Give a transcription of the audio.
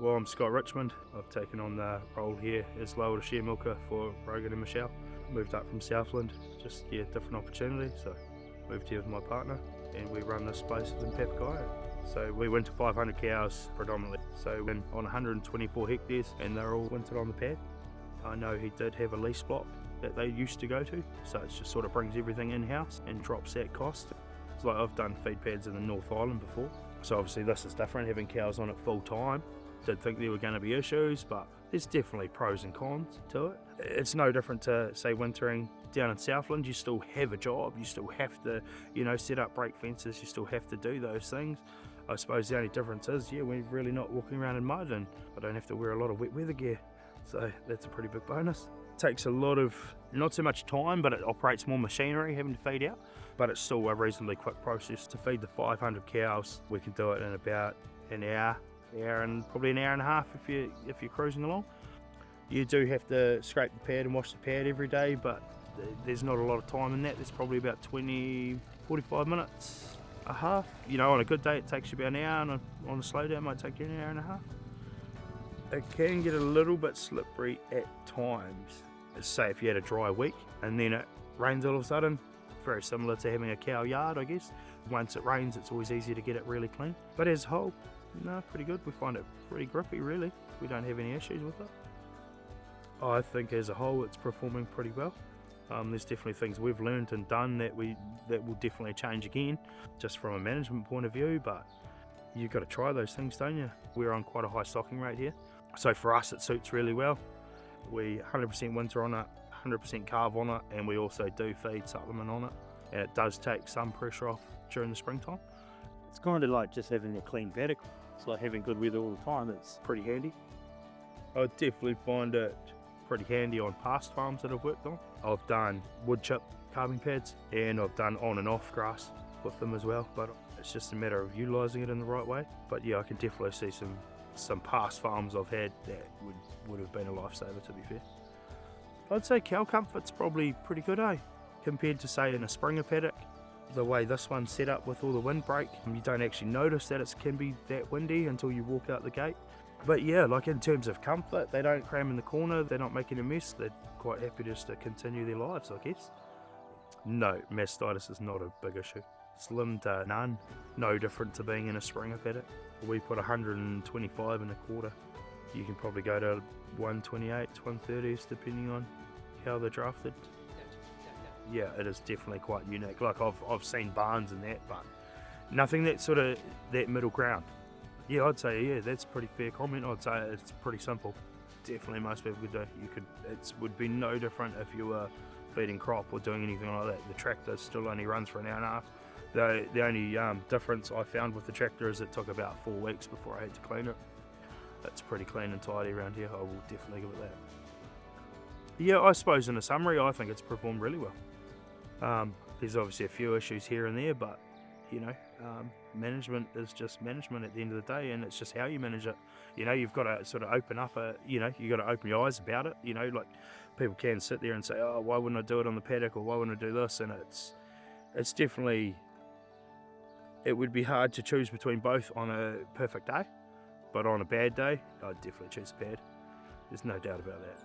Well, I'm Scott Richmond. I've taken on the role here as lower share milker for Rogan and Michelle. Moved up from Southland, just different opportunity. So moved here with my partner and we run this place in Papagayo. So we winter 500 cows predominantly. So we're on 124 hectares and they're all wintered on the pad. I know he did have a lease block that they used to go to, so it just sort of brings everything in-house and drops that cost. It's like I've done feed pads in the North Island before, so obviously this is different, having cows on it full time. Did think there were going to be issues, but there's definitely pros and cons to it. It's no different to, say, wintering down in Southland. You still have a job, you still have to, set up brake fences, you still have to do those things. I suppose the only difference is, we're really not walking around in mud and I don't have to wear a lot of wet weather gear. So that's a pretty big bonus. It takes a lot of, not so much time, but it operates more machinery having to feed out, but it's still a reasonably quick process. To feed the 500 cows, we can do it in about an hour and probably an hour and a half if you're cruising along. You do have to scrape the pad and wash the pad every day, but there's not a lot of time in that. There's probably about 45 minutes, a half. On a good day it takes you about an hour, and on a slow day it might take you an hour and a half. It can get a little bit slippery at times. Say if you had a dry week and then it rains all of a sudden, very similar to having a cow yard, I guess. Once it rains, it's always easier to get it really clean. But as a whole, no, pretty good. We find it pretty grippy, really. We don't have any issues with it. I think as a whole, it's performing pretty well. There's definitely things we've learned and done that will definitely change again, just from a management point of view, but you've got to try those things, don't you? We're on quite a high stocking rate here. So for us, it suits really well. We 100% winter on it, 100% carve on it, and we also do feed supplement on it. And it does take some pressure off during the springtime. It's kind of like just having a clean paddock. It's like having good weather all the time. It's pretty handy. I definitely find it pretty handy on past farms that I've worked on. I've done wood chip calving pads and I've done on and off grass with them as well, but it's just a matter of utilising it in the right way. But I can definitely see some past farms I've had that would have been a lifesaver, to be fair. I'd say cow comfort's probably pretty good, compared to, say, in a Springer paddock. The way this one's set up with all the windbreak, you don't actually notice that it can be that windy until you walk out the gate. But like in terms of comfort, they don't cram in the corner, they're not making a mess, they're quite happy just to continue their lives, I guess. No, mastitis is not a big issue. Slim to none, no different to being in a Springer paddock. We put 125 and a quarter. You can probably go to 128s, 130s depending on how they're drafted. Yeah, it is definitely quite unique. Like I've seen barns and that, but nothing that sort of that middle ground. Yeah, I'd say that's a pretty fair comment. I'd say it's pretty simple. Definitely most people could do. It would be no different if you were feeding crop or doing anything like that. The tractor still only runs for an hour and a half. The only difference I found with the tractor is it took about 4 weeks before I had to clean it. It's pretty clean and tidy around here. I will definitely give it that. Yeah, I suppose in a summary, I think it's performed really well. There's obviously a few issues here and there, but management is just management at the end of the day, and it's just how you manage it. You've got to sort of open up you've got to open your eyes about it. Like people can sit there and say, oh, why wouldn't I do it on the paddock, or why wouldn't I do this? And it's definitely, it would be hard to choose between both on a perfect day, but on a bad day, I'd definitely choose bad. There's no doubt about that.